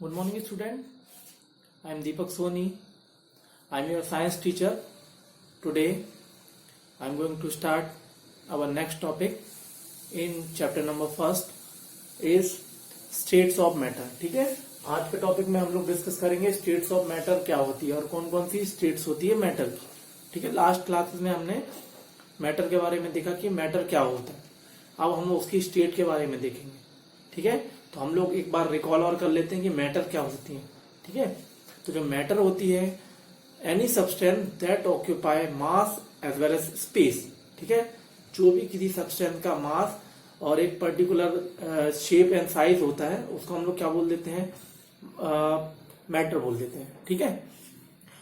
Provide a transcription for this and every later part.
Good morning, student. I am Deepak Soni. I am your science teacher. Today, I am going to start our next topic in chapter number first is states of matter. ठीक है, आज के topic में हम लोग discuss करेंगे states of matter क्या होती है और कौन कौन सी स्टेट्स होती है मैटर की. ठीक है, लास्ट क्लासेस में हमने मैटर के बारे में देखा कि मैटर क्या होता है. अब हम उसकी स्टेट के बारे में देखेंगे. ठीक है, तो हम लोग एक बार रिकॉल और कर लेते हैं कि मैटर क्या होती है. ठीक है, तो जो मैटर होती है any substance that occupy mass as well as space. ठीक है, जो भी किसी सब्सटेंस का मास और एक पर्टिकुलर शेप एंड साइज होता है उसको हम लोग क्या बोल देते हैं, मैटर बोल देते हैं. ठीक है,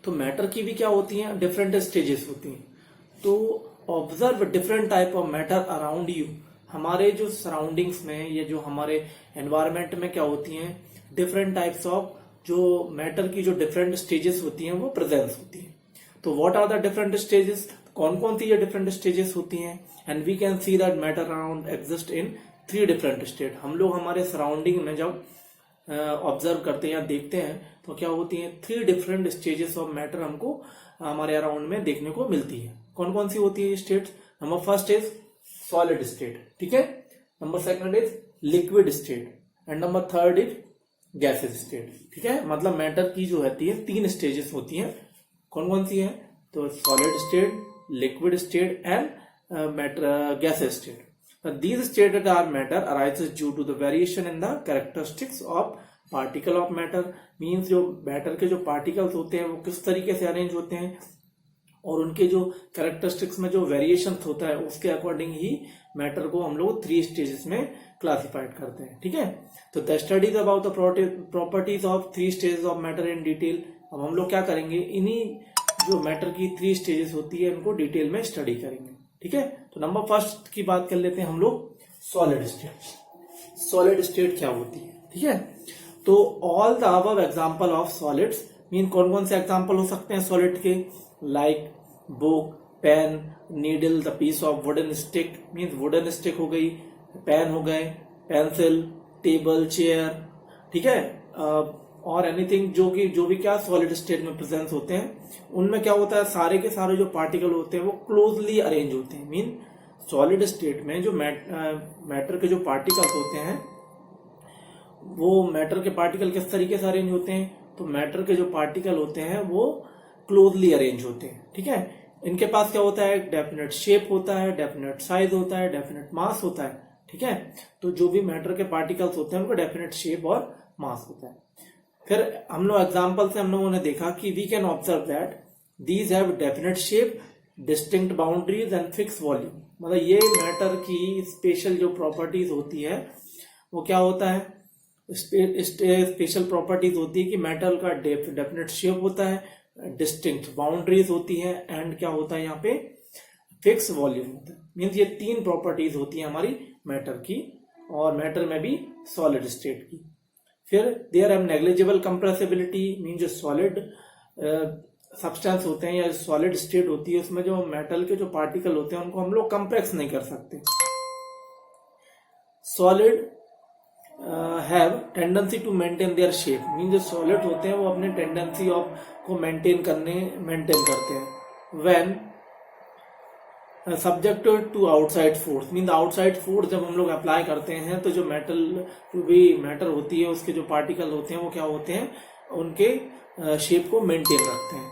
तो मैटर की भी क्या होती है, डिफरेंट स्टेजेस होती हैं. तो observe different type of matter around you. हमारे जो सराउंडिंग्स में या जो हमारे एनवायरमेंट में क्या होती हैं, डिफरेंट टाइप्स ऑफ जो मैटर की जो डिफरेंट स्टेजेस होती हैं वो प्रेजेंस होती है. तो what are the different stages, कौन कौन सी ये डिफरेंट स्टेजेस होती हैं. And we can see that matter around exist in 3 different state. हम लोग हमारे सराउंडिंग में जब ऑब्जर्व करते हैं या देखते हैं तो क्या होती है, 3 डिफरेंट स्टेजेस ऑफ मैटर हमको हमारे अराउंड में देखने को मिलती है. कौन कौन सी होती है states. Number first is solid state. ठीक है, number second is liquid state and number third is gases state. ठीक है, मतलब मैटर की जो होती है 3 स्टेजेस होती हैं. कौन कौन सी है, तो solid state, liquid state and matter gases state. These states are matter arises due to the variation in the characteristics of particle of matter. Means जो मैटर के जो पार्टिकल्स होते हैं वो किस तरीके से अरेंज होते हैं और उनके जो कैरेक्टरिस्टिक्स में जो वेरिएशन होता है उसके अकॉर्डिंग ही मैटर को हम लोग 3 स्टेजेस में क्लासिफाइड करते हैं. ठीक है, तो the studies about the properties of 3 stages of matter in detail. अब हम लोग क्या करेंगे, इन्हीं जो मैटर की 3 स्टेजेस होती है उनको डिटेल में स्टडी करेंगे. ठीक है, तो नंबर फर्स्ट की बात कर लेते हैं हम लोग, सॉलिड स्टेट. सॉलिड स्टेट क्या होती है. ठीक है, तो all the above example of solids mean कौन कौन से एग्जांपल हो सकते हैं सॉलिड के, like book, pen, needle, the piece of wooden stick. Mean wooden stick हो गई, पेन हो गए, पेंसिल, टेबल, चेयर. ठीक है, और एनीथिंग जो भी क्या सॉलिड स्टेट में प्रेजेंस होते हैं उनमें क्या होता है, सारे के सारे जो पार्टिकल होते हैं वो क्लोजली अरेंज होते हैं. मीन सॉलिड स्टेट में जो मैटर के जो पार्टिकल्स होते हैं वो मैटर के पार्टिकल किस तरीके से अरेंज होते हैं, तो मैटर के जो पार्टिकल होते हैं वो क्लोजली अरेंज होते हैं. ठीक है, इनके पास क्या होता है, डेफिनेट शेप होता है, डेफिनेट साइज होता है, डेफिनेट मास होता है. ठीक है, तो जो भी मैटर के पार्टिकल्स होते हैं उनको डेफिनेट शेप और मास होता है. फिर हम लोग एग्जाम्पल से हम लोगों ने देखा कि we can observe that these have definite shape, distinct boundaries and fix volume. मतलब ये मैटर की स्पेशल जो प्रॉपर्टीज होती है वो क्या होता है, स्पेशल प्रॉपर्टीज होती है कि मेटल का डेफिनेट शेप होता है, डिस्टिंक्ट बाउंड्रीज होती है एंड क्या होता है यहाँ पे फिक्स वॉल्यूम होता है. मीन्स ये 3 प्रॉपर्टीज होती है हमारी मैटर की और मैटर में भी सॉलिड स्टेट की. फिर there have negligible compressibility. Mean जो सॉलिड सब्सटेंस होते हैं या सॉलिड स्टेट होती है उसमें जो मेटल के जो पार्टिकल होते हैं उनको हम लोग कंप्रेस नहीं कर सकते. Solid have tendency to maintain their shape. Mean जो सॉलिड होते हैं वो अपने टेंडेंसी ऑफ को मेंटेन करते हैं when subjected to outside force. Mean outside force जब हम लोग अप्लाई करते हैं तो जो मैटर होती है उसके जो पार्टिकल होते हैं वो क्या होते हैं, उनके शेप को मेंटेन रखते हैं.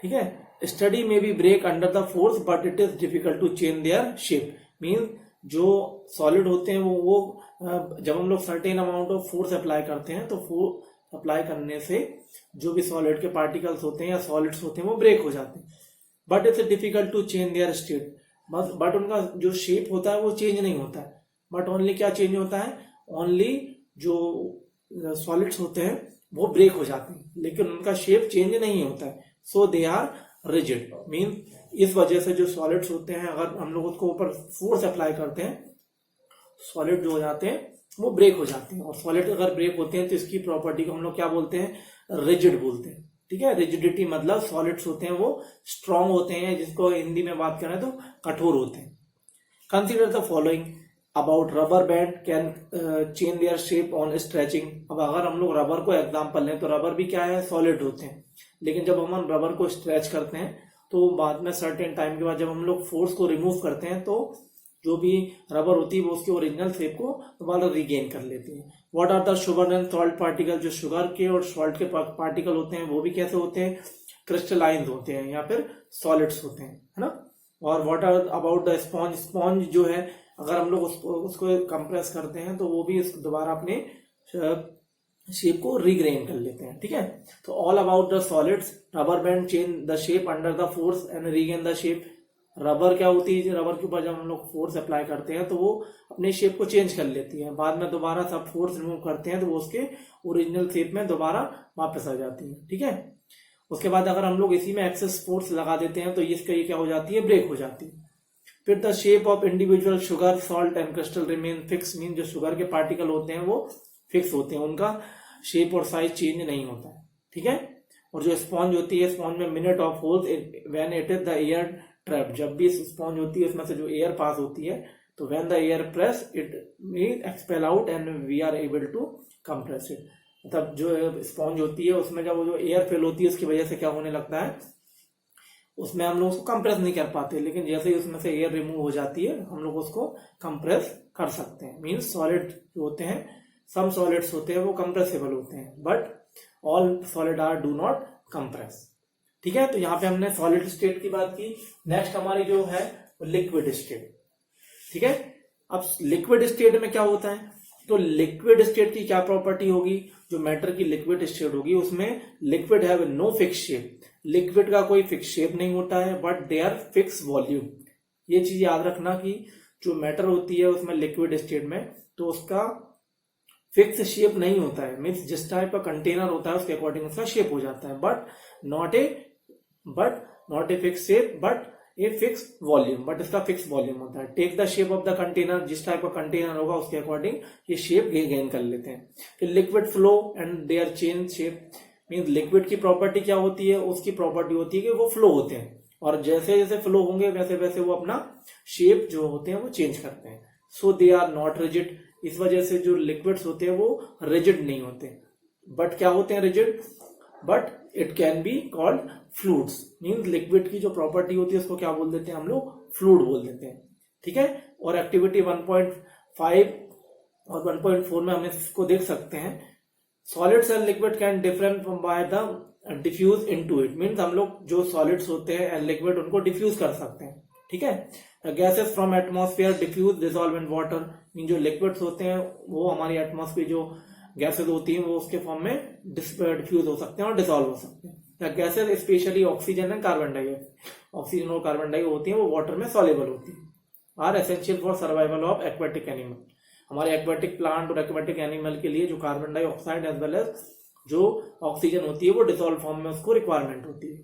ठीक है, स्टडी में भी break under the force but it is difficult to change their shape. Mean जो सॉलिड होते हैं वो जब हम लोग certain amount of force apply करते हैं तो फोर्स अप्लाई करने से जो भी सॉलिड के पार्टिकल्स होते हैं या सॉलिड्स होते हैं वो ब्रेक हो जाते हैं. But it's difficult to change their state. But उनका जो शेप होता है वो चेंज नहीं होता है. बट ओनली क्या चेंज होता है, ओनली जो सॉलिड्स होते हैं वो ब्रेक हो जाते हैं लेकिन उनका शेप चेंज नहीं होता है. सो दे आर रिजिड. मीन इस वजह से जो सॉलिड्स होते हैं अगर हम लोग उसको ऊपर फोर्स अप्लाई करते हैं सॉलिड जो हो जाते हैं वो ब्रेक हो जाते हैं. और सॉलिड अगर ब्रेक होते हैं तो इसकी प्रॉपर्टी को हम लोग क्या बोलते हैं, रिजिड बोलते हैं. ठीक है, रिजिडिटी मतलब सॉलिड्स होते हैं वो स्ट्रांग होते हैं, जिसको हिंदी में बात करें तो कठोर होते हैं. Consider the following. About rubber band can change their shape on stretching. अब अगर हम लोग रबर को एग्जांपल लें तो रबर भी क्या है, सॉलिड होते हैं, लेकिन जब हम रबर को स्ट्रेच करते हैं तो बाद में सर्टेन टाइम के बाद जब हम लोग फोर्स को रिमूव करते हैं तो जो भी रबर होती है वो उसकी ओरिजिनल शेप को दोबारा रिगेन कर लेती है। What are the sugar and salt particle, जो शुगर के और सॉल्ट के पार्टिकल होते हैं वो भी कैसे होते हैं, क्रिस्टलाइज होते हैं या फिर सॉलिड्स होते हैं, है ना। और what are about the sponge, sponge जो है अगर हम लोग उसको कंप्रेस करते हैं तो वो भी दोबारा अपने शेप को रिग्रेन कर लेते हैं, ठीक है। तो all about the solids, rubber band change the shape under the force and regain the shape. Rubber क्या होती है, रबर के ऊपर जब हम लोग फोर्स अप्लाई करते हैं तो वो अपने शेप को चेंज कर लेती है, बाद में दोबारा सब फोर्स रिमूव करते हैं तो वो उसके ओरिजिनल शेप में दोबारा वापस आ जाती है, ठीक है। उसके बाद अगर हम लोग इसी में एक्सेस फोर्स लगा देते हैं तो इसका ये क्या हो जाती है, ब्रेक हो जाती है। फिर the shape of individual sugar salt and crystal remain fix, mean जो शुगर के पार्टिकल होते हैं वो फिक्स होते हैं, उनका शेप और साइज चेंज नहीं होता है, ठीक है। और जो स्पॉन्ज होती है, स्पॉन्ज में minute of holes when it is the air trap, जब भी स्पॉन्ज होती है उसमें से जो एयर पास होती है तो when the air press it mean expel out and we are able to compress it. मतलब जो स्पॉन्ज होती है उसमें जब वो जो एयर फिल होती है उसकी वजह से क्या होने लगता है, उसमें हम लोग उसको कंप्रेस नहीं कर पाते, लेकिन जैसे ही उसमें से एयर रिमूव हो जाती है हम लोग उसको कंप्रेस कर सकते हैं। मीन्स सॉलिड जो होते हैं, सम सॉलिड्स होते हैं वो कंप्रेसिबल होते हैं but all solid are do not compress, ठीक है। तो यहाँ पे हमने सॉलिड स्टेट की बात की। नेक्स्ट हमारी जो है वो लिक्विड स्टेट, ठीक है। अब लिक्विड स्टेट में क्या होता है, तो लिक्विड स्टेट की क्या प्रॉपर्टी होगी, जो मैटर की लिक्विड स्टेट होगी उसमें liquid have no fix shape, liquid का कोई फिक्स शेप नहीं होता है but they are fix volume. ये चीज याद रखना कि जो मैटर होती है उसमें लिक्विड स्टेट में तो उसका फिक्स शेप नहीं होता है, मीन्स जिस टाइप का कंटेनर होता है उसके अकॉर्डिंग उसका शेप हो जाता है, but not a fix shape but a fix volume, but इसका फिक्स वॉल्यूम होता है। Take the shape of the container, जिस टाइप का कंटेनर होगा उसके अकॉर्डिंग ये शेप गेन कर लेते हैं। फिर liquid flow and their change shape, means liquid की प्रॉपर्टी क्या होती है, उसकी प्रॉपर्टी होती है कि वो फ्लो होते हैं और जैसे जैसे फ्लो होंगे वैसे वैसे वो अपना शेप जो होते हैं वो चेंज करते हैं। सो दे आर नॉट रिजिड, इस वजह से जो लिक्विड्स होते हैं वो रिजिड नहीं होते, बट क्या होते हैं, rigid, but it can be called fluids. Means liquid की जो प्रॉपर्टी होती है उसको क्या बोल देते हैं हम लोग, फ्लूइड बोल देते हैं, ठीक है। और एक्टिविटी 1.5 और 1.4 में हम इसको देख सकते हैं, solids and liquid can different by the diffuse into it, means हम लोग जो सॉलिड्स होते हैं एंड लिक्विड उनको डिफ्यूज कर सकते हैं, ठीक है। Gases from atmosphere diffuse dissolve in water, mean जो लिक्विड्स होते हैं वो हमारी एटमॉस्फेयर जो गैसेस होती हैं वो उसके फॉर्म में डिफ्यूज हो सकते हैं और डिसॉल्व हो सकते हैं। Gases specially oxygen and carbon dioxide, oxygen और कार्बन डाइऑक्साइड होती है वो वाटर में सॉल्युबल होती है, are essential for survival of aquatic animal. हमारे एक्वेटिक प्लांट और एक्वेटिक एनिमल के लिए जो carbon dioxide as well as जो ऑक्सीजन होती है वो डिसॉल्व फॉर्म में उसको रिक्वायरमेंट होती है।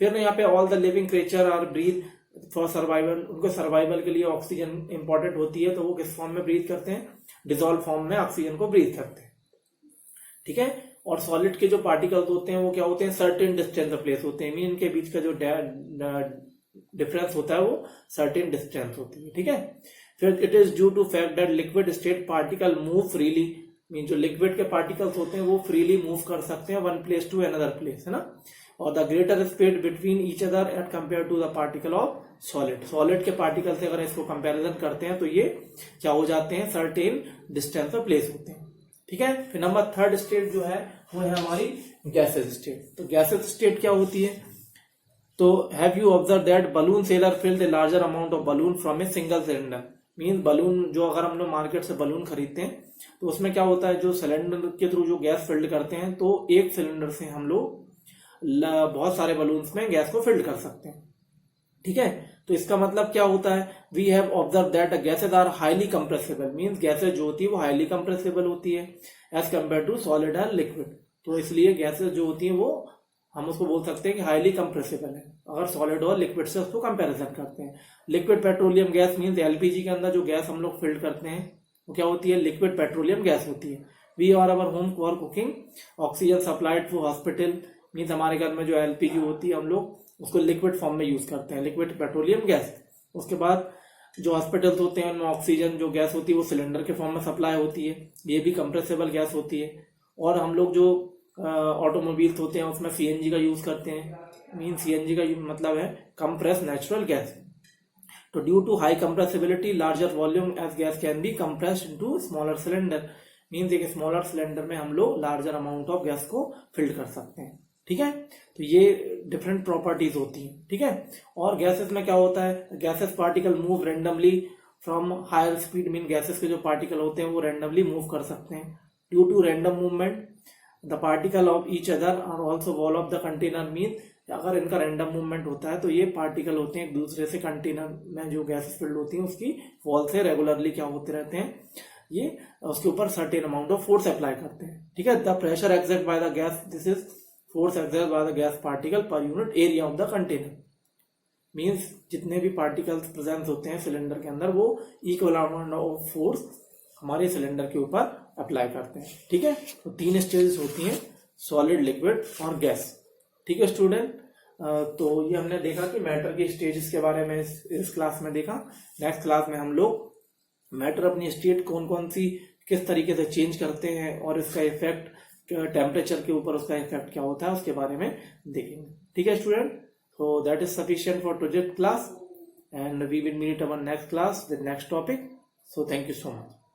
फिर यहाँ पे all the living creature are breathe for survival, उनको सर्वाइवल के लिए ऑक्सीजन इंपॉर्टेंट होती है तो वो किस फॉर्म में ब्रीथ करते हैं, डिसॉल्व फॉर्म में ऑक्सीजन को ब्रीथ करते हैं, ठीक है। और सॉलिड के जो पार्टिकल्स होते हैं वो क्या होते हैं, सर्टेन डिस्टेंस प्लेस होते हैं, मीन इनके बीच का जो डिफरेंस होता है वो सर्टेन डिस्टेंस होती है, ठीक है। फिर it is due to fact that liquid state particle move freely, mean जो लिक्विड के पार्टिकल्स होते हैं वो फ्रीली मूव कर सकते हैं one place to another place, है ना। और the greater space between each other at compare to the particle of solid, solid के पार्टिकल से अगर इसको कंपैरिजन करते हैं तो ये क्या हो जाते हैं, सर्टेन डिस्टेंस पर प्लेस होते हैं, ठीक है। फिर नंबर थर्ड स्टेट जो है वो है हमारी गैसेस स्टेट। तो गैसेस स्टेट क्या होती है, तो have you observe that balloon seller field a larger amount of balloon from a single cylinder, mean balloon जो अगर हम लोग मार्केट से बलून खरीदते हैं तो उसमें क्या होता है, जो सिलेंडर के थ्रू जो गैस फिल्ड करते हैं तो एक सिलेंडर से हम लोग बहुत सारे बलून्स में गैस को फिल्ड कर सकते हैं, ठीक है। तो इसका मतलब क्या होता है, we have observe that gases are highly compressible, means gases जो होती है वो हाईली कंप्रेसिबल होती है as compare to solid and liquid. तो इसलिए गैसेज जो होती है वो हम उसको बोल सकते हैं कि हाईली कंप्रेसिबल है अगर सॉलिड और लिक्विड से उसको कंपैरिजन करते हैं। Liquid petroleum gas means LPG के अंदर जो गैस हम लोग फिल्ड करते हैं वो क्या होती है, लिक्विड पेट्रोलियम गैस होती है। We are our home for cooking, oxygen supplied to hospital, means हमारे घर में जो एलपीजी होती है हम लोग उसको लिक्विड फॉर्म में यूज करते हैं, लिक्विड पेट्रोलियम गैस। उसके बाद जो हॉस्पिटल्स होते हैं उनमें ऑक्सीजन जो गैस होती है वो सिलेंडर के फॉर्म में सप्लाई होती है, ये भी कंप्रेसिबल गैस होती है। और हम लोग जो ऑटोमोबाइल्स होते हैं उसमें सीएनजी का यूज करते हैं, मीन सीएनजी का मतलब है कंप्रेस नेचुरल गैस। तो due to high compressibility larger volume as gas can be compressed into smaller cylinder, means एक स्मॉलर सिलेंडर में हम लोग लार्जर अमाउंट ऑफ गैस को फिल कर सकते हैं। ठीक है, तो ये डिफरेंट प्रॉपर्टीज होती हैं। ठीक है, और गैसेस में क्या होता है, gases particle move randomly from higher speed, mean gases के जो पार्टिकल होते हैं वो रेंडमली मूव कर सकते हैं। Due to random movement the particle of each other are also wall of the container, mean अगर इनका रैंडम मूवमेंट होता है तो ये पार्टिकल होते हैं एक दूसरे से कंटेनर में जो गैसेस फिल्ड होती हैं उसकी वॉल से रेगुलरली क्या होते रहते हैं, ये उसके ऊपर certain amount of force apply करते हैं। ठीक है, the pressure exert by the gas, this is force exert by the gas particle per unit area of the container, means जितने भी पार्टिकल्स प्रेजेंट होते हैं सिलेंडर के अंदर वो इक्वल अमाउंट ऑफ फोर्स हमारे सिलेंडर के ऊपर अप्लाई करते हैं। ठीक है, तो 3 स्टेजेस होती हैं, सॉलिड, लिक्विड और गैस। ठीक है स्टूडेंट, तो ये हमने देखा कि मैटर के स्टेजेस के बारे में इस क्लास में देखा। नेक्स्ट क्लास में हम लोग मैटर अपनी स्टेट कौन कौन सी किस तरीके से चेंज करते हैं और इसका इफेक्ट टेम्परेचर के ऊपर उसका इफेक्ट क्या होता है उसके बारे में देखेंगे। ठीक है student, so that is sufficient for today's class and we will meet our next class with next topic. So thank you so much.